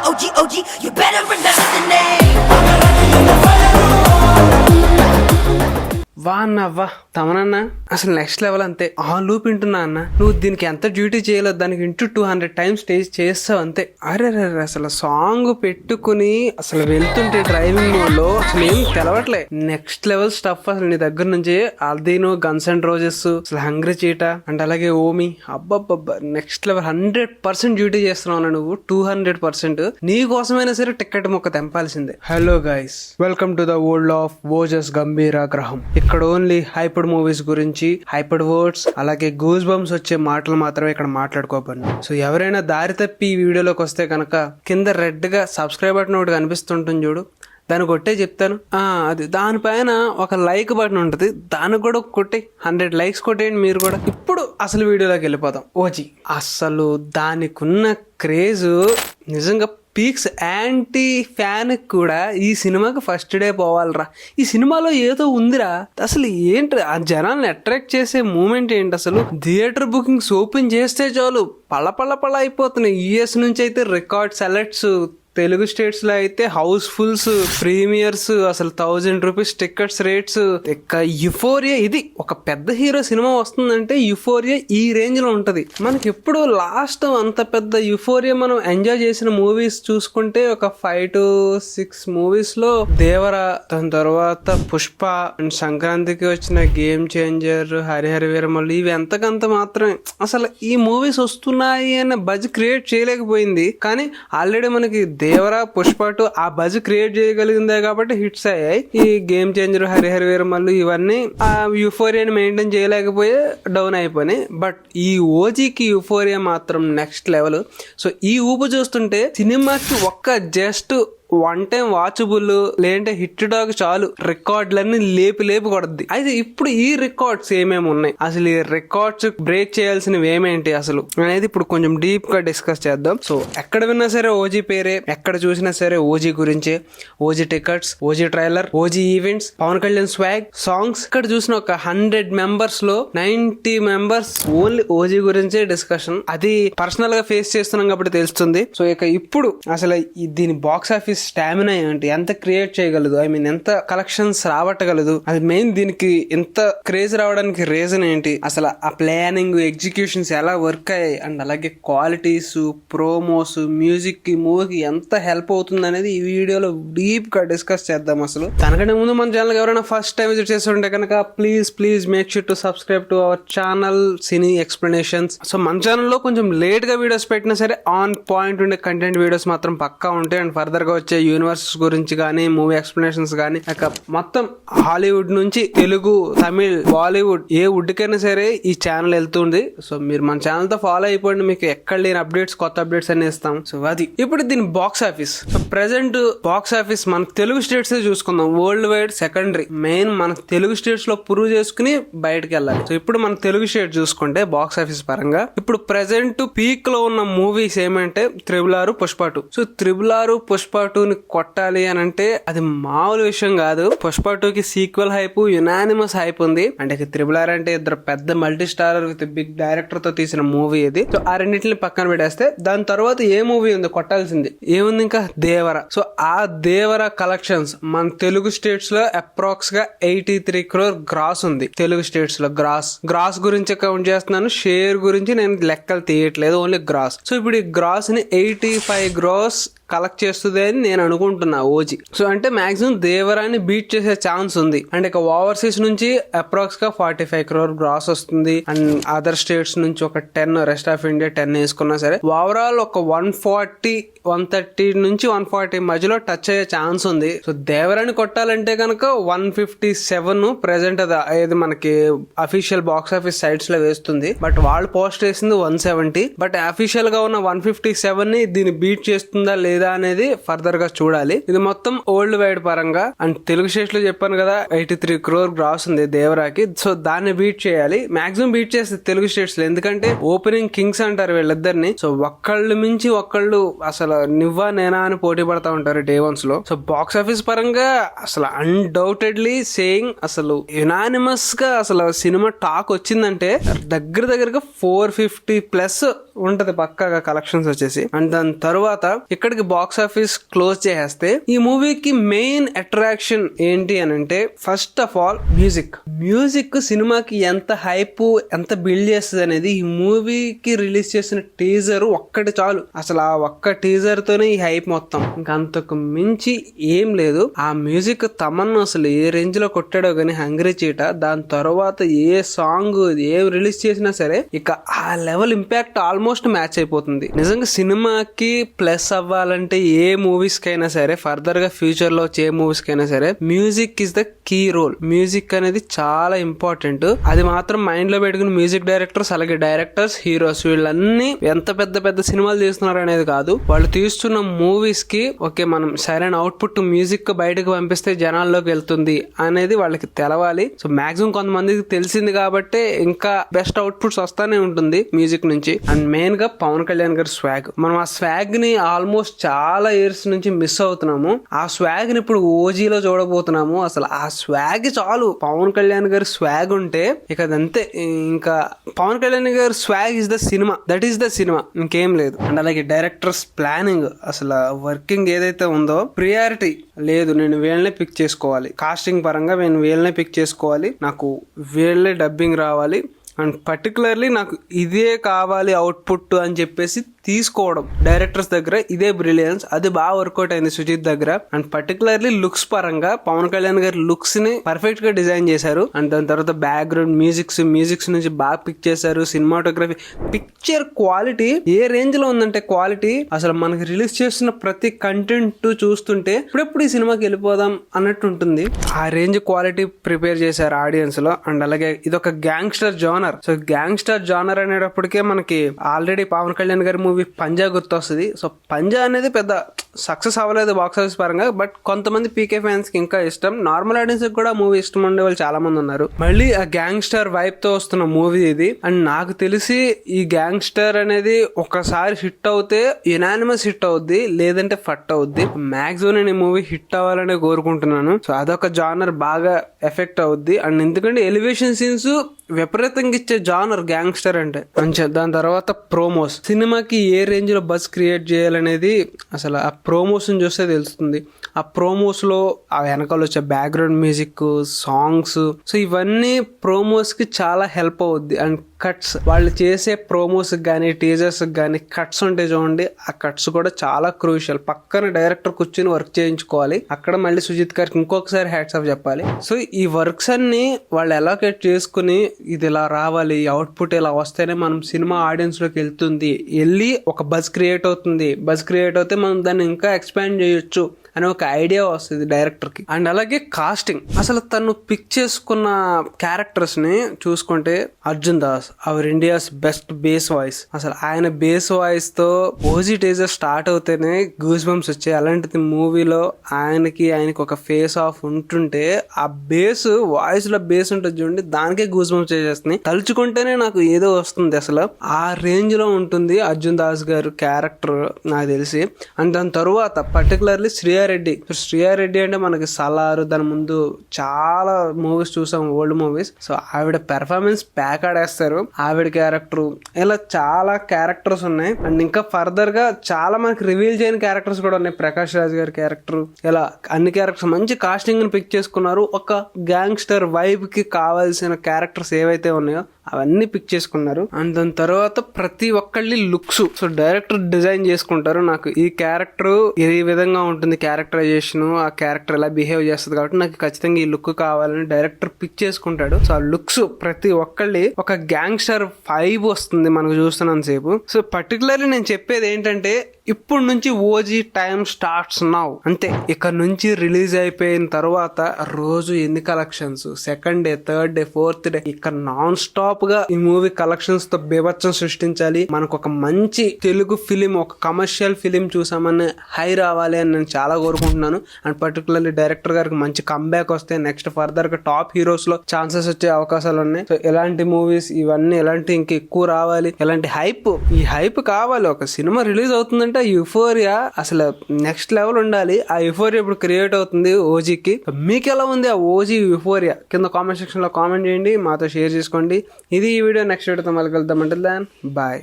OG, you better remember the name. వా అన్న వా తమనన్నా అసలు నెక్స్ట్ లెవెల్ అంతే. ఆ లూప్ వింటున్నా అన్న, నువ్వు దీనికి ఎంత డ్యూటీ చేయలేదు, దానికి ఇంటూ 200 టైమ్స్ స్టేజ్ చేస్తావు అంతే. అరే అసలు సాంగ్ పెట్టుకుని అసలు వెళ్తుంటే డ్రైవింగ్ మోడ్ లో అసలు ఏం తెలవట్లే. నెక్స్ట్ లెవెల్ స్టఫ్ అసలు నీ దగ్గర నుంచి. అల్దీను, గన్స్ అండ్ రోజెస్, అసలు హంగ్రీ చీట అండ్ అలాగే ఓమి, అబ్బబ్బబ్బా నెక్స్ట్ లెవెల్. 100% డ్యూటీ చేస్తున్నావు అన్న నువ్వు, 200%. నీ కోసమైనా సరే టికెట్ మొక్క తెంపాల్సిందే. Hello guys, welcome to the world of Ojas Gambheera గ్రహం. ఇక్కడ ఓన్లీ హైపర్డ్ మూవీస్ గురించి, హైపర్డ్ వర్డ్స్, అలాగే గూస్ బంప్స్ వచ్చే మాటలు మాత్రమే ఇక్కడ మాట్లాడుకోబడి. సో ఎవరైనా దారి తప్పి ఈ వీడియోలోకి వస్తే కనుక కింద రెడ్ గా సబ్స్క్రైబ్ బటన్ ఒకటి కనిపిస్తుంటుంది చూడు, దాన్ని కొట్టే చెప్తాను. అది దానిపైన ఒక లైక్ బటన్ ఉంటుంది, దానికి కూడా కొట్టి 100 లైక్స్ కొట్టేయండి మీరు కూడా. ఇప్పుడు అసలు వీడియోలోకి వెళ్ళిపోతాం. ఓజీ అసలు దానికున్న క్రేజ్ నిజంగా పీక్స్. యాంటీ ఫ్యాన్ కూడా ఈ సినిమాకి ఫస్ట్ డే పోవాలరా, ఈ సినిమాలో ఏదో ఉందిరా. అసలు ఏంటి ఆ జనాల్ని అట్రాక్ట్ చేసే మూమెంట్ ఏంటి? అసలు థియేటర్ బుకింగ్స్ ఓపెన్ చేస్తే చాలు పళ్ళ అయిపోతున్నాయి. యూఎస్ నుంచి అయితే రికార్డ్ సెలెక్ట్స్, తెలుగు స్టేట్స్ లో అయితే హౌస్ఫుల్స్, ప్రీమియర్స్, అసలు 1000 రూపీస్ టికెట్స్ రేట్స్. ఇక యుఫోరియా, ఇది ఒక పెద్ద హీరో సినిమా వస్తుందంటే యుఫోరియా ఈ రేంజ్ లో ఉంటది. మనకి ఎప్పుడు లాస్ట్ అంత పెద్ద యుఫోరియా మనం ఎంజాయ్ చేసిన మూవీస్ చూసుకుంటే ఒక 5 to 6 మూవీస్ లో దేవర, దాని తర్వాత పుష్ప, అండ్ సంక్రాంతికి వచ్చిన గేమ్ చేంజర్, హరిహర వీరమల్లు, ఇవి ఎంతకంత మాత్రమే. అసలు ఈ మూవీస్ వస్తున్నాయి అనే బజ్ క్రియేట్ చేయలేకపోయింది. కానీ ఆల్రెడీ మనకి దేవరా, పుష్ప 2 ఆ బజ్ క్రియేట్ చేయగలిగిందే కాబట్టి హిట్స్ అయ్యాయి. ఈ గేమ్ చేంజర్, హరిహర వీరమల్లు ఇవన్నీ ఆ యూఫోరియాని మెయింటైన్ చేయలేకపోయే డౌన్ అయిపోయినాయి. బట్ ఈ ఓజీకి యూఫోరియా మాత్రం నెక్స్ట్ లెవెల్. సో ఈ ఊపు చూస్తుంటే సినిమాకి ఒక్క జస్ట్ 1 టైం వాచబుల్ లేదంటే హిట్ డాగ్ చాలు రికార్డులన్నీ లేపి కొడద్ది. అయితే ఇప్పుడు ఈ రికార్డ్స్ ఏమేమి ఉన్నాయి, అసలు ఈ రికార్డ్స్ బ్రేక్ చేయాల్సినవి ఏమేంటి అసలు అనేది ఇప్పుడు కొంచెం డీప్ గా డిస్కస్ చేద్దాం. సో ఎక్కడ విన్నా సరే ఓజీ పేరే, ఎక్కడ చూసినా సరే ఓజీ గురించే. OG tickets, OG trailer, OG events, Pawan Kalyan swag, songs. ఇక్కడ చూసిన ఒక 100 మెంబర్స్ లో 90 మెంబర్స్ ఓన్లీ ఓజీ గురించే డిస్కషన్. అది పర్సనల్ గా ఫేస్ చేస్తున్నాం కాబట్టి తెలుస్తుంది. సో ఇక ఇప్పుడు అసలు దీని బాక్స్ ఆఫీస్ స్టామినా ఏంటి, ఎంత క్రియేట్ చేయగలదు, ఐ మీన్ ఎంత కలెక్షన్స్ రాబట్టగలదు, అది మెయిన్. దీనికి ఎంత క్రేజ్ రావడానికి రీజన్ ఏంటి, అసలు ఆ ప్లానింగ్, ఎగ్జిక్యూషన్స్ ఎలా వర్క్ అయ్యాయి, అండ్ అలాగే క్వాలిటీస్, ప్రోమోస్, మ్యూజిక్ కి, మూవీకి ఎంత హెల్ప్ అవుతుంది అనేది ఈ వీడియోలో డీప్ గా డిస్కస్ చేద్దాం. అసలు దానికంటే ముందు మన ఛానల్ ఎవరైనా ఫస్ట్ టైం విజిట్ చేస్తుంటే కనుక please make sure to subscribe to our channel cine explanations. So మన ఛానల్లో కొంచెం లేట్ గా వీడియోస్ పెట్టినా సరే ఆన్ పాయింట్ ఉండే కంటెంట్ వీడియోస్ మాత్రం పక్కా ఉంటాయి. అండ్ ఫర్దర్ గా వచ్చే యూనివర్స్ గురించి కానీ, మూవీ ఎక్స్ప్లెనేషన్స్ కానీ, మొత్తం హాలీవుడ్ నుంచి తెలుగు, తమిళ్, బాలీవుడ్, ఏ వుడ్ కైనా సరే ఈ ఛానల్ వెళ్తుంది. సో మీరు మన ఛానల్ తో ఫాలో అయిపోండి, మీకు ఎక్కడ లేని అప్డేట్స్, కొత్త అప్డేట్స్ అన్ని ఇస్తాం. సో అది ఇప్పుడు దీని box office. So present box office మన తెలుగు స్టేట్స్ చూసుకుందాం. వరల్డ్ వైడ్ సెకండరీ, మెయిన్ మన తెలుగు స్టేట్స్ లో ప్రూవ్ చేసుకుని బయటకు వెళ్ళాలి. సో ఇప్పుడు మన తెలుగు స్టేట్ చూసుకుంటే బాక్స్ ఆఫీస్ పరంగా ఇప్పుడు ప్రెసెంట్ పీక్ లో ఉన్న మూవీస్ ఏమంటే RRR, Pushpa 2. So RRR, Pushpa 2 కొట్టాలి అని అంటే అది మామూలు విషయం కాదు. పుష్ప 2 కి సీక్వెల్ హైప్, యునానిమస్ హైప్ ఉంది. అంటే RRR అంటే ఇద్దరు పెద్ద multi starrer with big director తో తీసిన మూవీ ఇది. సో ఆ రెండింటిని పక్కన పెట్టేస్తే దాని తర్వాత ఏ మూవీ ఉంది కొట్టాల్సింది, ఏముంది ఇంకా దేవర. సో ఆ దేవర కలెక్షన్స్ మన తెలుగు స్టేట్స్ లో అప్రాక్స్ గా 83 crore గ్రాస్ ఉంది. తెలుగు స్టేట్స్ లో గ్రాస్ గురించి కౌంట్ చేస్తున్నాను, షేర్ గురించి నేను లెక్కలు తీయట్లేదు, ఓన్లీ గ్రాస్. సో ఇప్పుడు ఈ గ్రాస్ ని 85 crores కలెక్ట్ చేస్తుంది అని నేను అనుకుంటున్నా ఓజీ. సో అంటే మాక్సిమం దేవరాన్ని బీట్ చేసే ఛాన్స్ ఉంది. అండ్ ఇక ఓవర్సీస్ నుంచి అప్రాక్స్ గా 45 crore గ్రాస్ వస్తుంది. అండ్ అదర్ స్టేట్స్ నుంచి ఒక 10, రెస్ట్ ఆఫ్ ఇండియా 10 వేసుకున్నా సరే ఓవరాల్ ఒక 130 నుంచి 140 మధ్యలో టచ్ అయ్యే ఛాన్స్ ఉంది. సో దేవరాన్ని కొట్టాలంటే కనుక 157 ప్రెసెంట్ అది మనకి అఫీషియల్ బాక్స్ ఆఫీస్ సైట్స్ లో వేస్తుంది. బట్ వాళ్ళు పోస్ట్ చేసింది 170. బట్ అఫీషియల్ గా ఉన్న 157 ని దీన్ని బీట్ చేస్తుందా లేదా అనేది ఫర్దర్ గా చూడాలి. ఇది మొత్తం వరల్డ్ వైడ్ పరంగా. అండ్ తెలుగు స్టేట్స్ లో చెప్పాను కదా 83 crore గ్రాస్ ఉంది దేవరాకి. సో దాన్ని బీట్ చేయాలి, మాక్సిమం బీట్ చేస్తుంది తెలుగు స్టేట్స్ లో. ఎందుకంటే ఓపెనింగ్ కింగ్స్ అంటారు వీళ్ళిద్దరిని. సో ఒక్కళ్ళు మించి ఒక్కళ్ళు అసలు నువ్వా నేనా అని పోటీ పడతా ఉంటారు డే వన్స్ లో. సో బాక్స్ ఆఫీస్ పరంగా అసలు అన్డౌటెడ్లీ సేయింగ్ అసలు యునానిమస్ గా అసలు సినిమా టాక్ వచ్చిందంటే దగ్గరగా 450+ ఉంటది పక్కాగా కలెక్షన్స్ వచ్చేసి. అండ్ దాని తర్వాత ఇక్కడికి బాక్స్ ఆఫీస్ క్లోజ్ చేసేస్తే ఈ మూవీకి మెయిన్ అట్రాక్షన్ ఏంటి అని అంటే ఫస్ట్ ఆఫ్ ఆల్ మ్యూజిక్ సినిమాకి ఎంత హైప్ ఎంత బిల్డ్ చేస్తుంది అనేది ఈ మూవీకి రిలీజ్ చేసిన టీజర్ ఒక్కటి చాలు. అసలు ఆ ఒక్క టీజర్ తోనే ఈ హైప్ మొత్తం, ఇంకా అంతకు మించి ఏం లేదు. ఆ మ్యూజిక్ తమన్నా అసలు ఏ రేంజ్ లో కొట్టాడో గానీ హంగ్రీ చీట. దాని తర్వాత ఏ సాంగ్ ఏ రిలీజ్ చేసినా సరే ఇక ఆ లెవెల్ ఇంపాక్ట్ ఆల్మోస్ట్ మ్యాచ్ అయిపోతుంది. నిజంగా సినిమాకి ప్లస్ అవ్వాలంటే ఏ మూవీస్ కైనా సరే, ఫర్దర్ గా ఫ్యూచర్ లో వచ్చే ఏ మూవీస్ కైనా సరే music is the key role. Music అనేది చాలా ఇంపార్టెంట్. అది మాత్రం మైండ్ లో పెట్టుకుని మ్యూజిక్ డైరెక్టర్స్ అలాగే డైరెక్టర్స్ హీరోస్ వీళ్ళన్నీ ఎంత పెద్ద పెద్ద సినిమాలు తీస్తున్నారు అనేది కాదు, వాళ్ళు తీస్తున్న మూవీస్ కి ఓకే మనం సరైన అవుట్పుట్ మ్యూజిక్ బయటకు పంపిస్తే జనాల్లోకి వెళ్తుంది అనేది వాళ్ళకి తెలవాలి. సో మాక్సిమం కొంతమందికి తెలిసింది కాబట్టి ఇంకా బెస్ట్ అవుట్పుట్స్ వస్తానే ఉంటుంది మ్యూజిక్ నుంచి. అండ్ మెయిన్ గా పవన్ కళ్యాణ్ గారి స్వాగ్, మనం ఆ స్వాగ్ ని ఆల్మోస్ట్ చాలా ఇయర్స్ నుంచి మిస్ అవుతున్నాము. ఆ స్వాగ్ ని ఇప్పుడు ఓజీలో చూడబోతున్నాము. అసలు ఆ స్వాగ్ చాలు, పవన్ కళ్యాణ్ గారి స్వాగ్ ఉంటే ఇక అదంతే. ఇంకా పవన్ కళ్యాణ్ గారి swag is the cinema, that is the cinema, ఇంకేం లేదు. అండ్ అలాగే డైరెక్టర్స్ ప్లానింగ్, అసలు వర్కింగ్ ఏదైతే ఉందో ప్రియారిటీ లేదు, నేను వీళ్ళనే పిక్ చేసుకోవాలి, కాస్టింగ్ పరంగా నేను వీళ్ళనే పిక్ చేసుకోవాలి, నాకు వీళ్ళే డబ్బింగ్ రావాలి అండ్ పర్టికులర్లీ నాకు ఇదే కావాలి అవుట్పుట్ అని చెప్పేసి తీసుకోవడం డైరెక్టర్స్ దగ్గర ఇదే బ్రిలియన్స్. అది బాగా వర్కౌట్ అయింది సుజిత్ దగ్గర. అండ్ పర్టికులర్లీ లుక్స్ పరంగా పవన్ కళ్యాణ్ గారి లుక్స్ ని పర్ఫెక్ట్ గా డిజైన్ చేశారు. అండ్ దాని తర్వాత బ్యాక్గ్రౌండ్ మ్యూజిక్స్ నుంచి బాగా పిక్ చేశారు. సినిమాటోగ్రఫీ, పిక్చర్ క్వాలిటీ ఏ రేంజ్ లో ఉందంటే క్వాలిటీ అసలు మనకి రిలీజ్ చేస్తున్న ప్రతి కంటెంట్ చూస్తుంటే ఇప్పుడెప్పుడు ఈ సినిమాకి వెళ్ళిపోదాం అన్నట్టు ఉంటుంది. ఆ రేంజ్ క్వాలిటీ ప్రిపేర్ చేశారు ఆడియన్స్ లో. అండ్ అలాగే ఇది ఒక gangster genre. So gangster genre అనేటప్పటికే మనకి ఆల్రెడీ పవన్ కళ్యాణ్ గారి మూవీ పంజా గుర్తొస్తుంది. సో పంజా అనేది పెద్ద సక్సెస్ అవ్వలేదు బాక్స్ ఆఫీస్ పరంగా, బట్ కొంతమంది పీకే ఫ్యాన్స్ కి ఇంకా ఇష్టం, నార్మల్ ఆడియన్స్ కి కూడా మూవీ ఇష్టం ఉండే వాళ్ళు చాలా మంది ఉన్నారు. మళ్ళీ ఆ గ్యాంగ్స్టర్ వైబ్ తో వస్తున్న మూవీ ఇది. అండ్ నాకు తెలిసి ఈ గ్యాంగ్స్టర్ అనేది ఒకసారి హిట్ అవుతే యునానిమస్ హిట్ అవుద్ది, లేదంటే ఫట్ అవుద్ది. మాక్సిమం నేను ఈ మూవీ హిట్ అవ్వాలని కోరుకుంటున్నాను. సో అదొక జానర్ బాగా ఎఫెక్ట్ అవుద్ది. అండ్ ఎందుకంటే ఎలివేషన్ సీన్స్ విపరీతంగా ఇచ్చే జానర్ గ్యాంగ్స్టర్ అంటే మంచిగా. దాని తర్వాత ప్రోమోస్, సినిమాకి ఏ రేంజ్ లో బజ్ క్రియేట్ చేయాలనేది అసలు ఆ ప్రోమోస్ చూస్తే తెలుస్తుంది. ఆ ప్రోమోస్ లో ఆ వెనకాల వచ్చే బ్యాక్గ్రౌండ్ మ్యూజిక్, సాంగ్స్, సో ఇవన్నీ ప్రోమోస్ కి చాలా హెల్ప్ అవుద్ది. అండ్ కట్స్, వాళ్ళు చేసే ప్రోమోస్ గానీ టీజర్స్ గానీ కట్స్ ఉంటాయి చూడండి, ఆ కట్స్ కూడా చాలా క్రూషియల్. పక్కన డైరెక్టర్ కూర్చొని వర్క్ చేయించుకోవాలి. అక్కడ మళ్ళీ సుజిత్ గారికి ఇంకొకసారి హ్యాట్స్ ఆఫ్ చెప్పాలి. సో ఈ వర్క్స్ అన్ని వాళ్ళు ఎలాకేట్ చేసుకుని ఇది ఇలా రావాలి, అవుట్పుట్ ఇలా వస్తేనే మనం సినిమా ఆడియన్స్ లోకి వెళ్తుంది, వెళ్ళి ఒక బజ్ క్రియేట్ అవుతుంది, బజ్ క్రియేట్ అవుతే మనం దాన్ని ఇంకా ఎక్స్పాండ్ చేయొచ్చు అని ఒక ఐడియా వస్తుంది డైరెక్టర్ కి. అండ్ అలాగే కాస్టింగ్, అసలు తను పిక్ చేసుకున్న క్యారెక్టర్స్ ని చూసుకుంటే Arjun Das our India's best bass voice, అసలు ఆయన బేస్ వాయిస్ తో ఓజీ టీజర్ స్టార్ట్ అవుతేనే గూస్ బంప్స్ వచ్చాయి. అలాంటిది మూవీలో ఆయనకి ఒక ఫేస్ ఆఫ్ ఉంటుంటే ఆ బేస్ వాయిస్ లో బేస్ ఉంటుంది చూడండి, దానికే గూస్ బంప్స్ చేసేస్తున్నాయి. తలుచుకుంటేనే నాకు ఏదో వస్తుంది. అసలు ఆ రేంజ్ లో ఉంటుంది అర్జున్ దాస్ గారు క్యారెక్టర్ నాకు తెలిసి. అండ్ దాని తరువాత పర్టికులర్లీ శ్రీయారెడ్డి అంటే మనకి సలారు, దాని ముందు చాలా మూవీస్ చూసాం, ఓల్డ్ మూవీస్. సో ఆవిడ పెర్ఫార్మెన్స్ ప్యాక్ ఆడేస్తారు. ఆవిడ క్యారెక్టర్, ఇలా చాలా క్యారెక్టర్స్ ఉన్నాయి. అండ్ ఇంకా ఫర్దర్ గా చాలా మనకి రివీల్ చేయని క్యారెక్టర్స్ కూడా ఉన్నాయి. ప్రకాష్ రాజ్ గారి క్యారెక్టర్, ఇలా అన్ని క్యారెక్టర్స్ మంచి కాస్టింగ్ ని పిక్ చేసుకున్నారు. ఒక గ్యాంగ్స్టర్ వైబ్ కి కావాల్సిన క్యారెక్టర్స్ ఏవైతే ఉన్నాయో అవన్నీ పిక్ చేసుకున్నారు. అండ్ దాని తర్వాత ప్రతి ఒక్కళ్ళి లుక్స్, సో డైరెక్టర్ డిజైన్ చేసుకుంటారు. నాకు ఈ క్యారెక్టర్ ఏ విధంగా ఉంటుంది, క్యారెక్టరైజేషన్, ఆ క్యారెక్టర్ ఎలా బిహేవ్ చేస్తుంది కాబట్టి నాకు ఖచ్చితంగా ఈ లుక్ కావాలని డైరెక్టర్ పిక్ చేసుకుంటాడు. సో ఆ లుక్స్ ప్రతి ఒక్కళ్ళి ఒక గ్యాంగ్స్టర్ వైబ్ వస్తుంది మనకు చూస్తున్నంత సేపు. సో పర్టికులర్లీ నేను చెప్పేది ఏంటంటే ఇప్పుడు నుంచి ఓజీ టైం స్టార్ట్స్ నౌ, అంతే. ఇక్కడ నుంచి రిలీజ్ అయిపోయిన తర్వాత రోజు ఎన్ని collections, second day, third day, fourth day, ఇక్కడ నాన్ స్టాప్ గా ఈ మూవీ కలెక్షన్స్ తో బీభత్సం సృష్టించాలి. మనకు ఒక మంచి తెలుగు ఫిలిం, ఒక కమర్షియల్ ఫిలిం చూసామని హై రావాలి అని నేను చాలా కోరుకుంటున్నాను. అండ్ పర్టికులర్లీ డైరెక్టర్ గారికి మంచి కంబ్యాక్ వస్తే నెక్స్ట్ ఫర్దర్ గా టాప్ హీరోస్ లో ఛాన్సెస్ వచ్చే అవకాశాలు ఉన్నాయి. సో ఎలాంటి మూవీస్ ఇవన్నీ ఎలాంటి ఇంకా ఎక్కువ రావాలి, ఎలాంటి హైప్, ఈ హైప్ కావాలి. ఒక సినిమా రిలీజ్ అవుతుందంటే యూఫోరియా అసలు నెక్స్ట్ లెవెల్ ఉండాలి. ఆ యూఫోరియా ఇప్పుడు క్రియేట్ అవుతుంది ఓజీకి. మీకు ఎలా ఉంది ఆ ఓజీ యూఫోరియా? కింద కామెంట్ సెక్షన్ లో కామెంట్ చేయండి, మాతో షేర్ చేసుకోండి. ఇది ఈ వీడియో. నెక్స్ట్ వీడియోతో మళ్ళీ కలుద్దాం. అంటే బాయ్.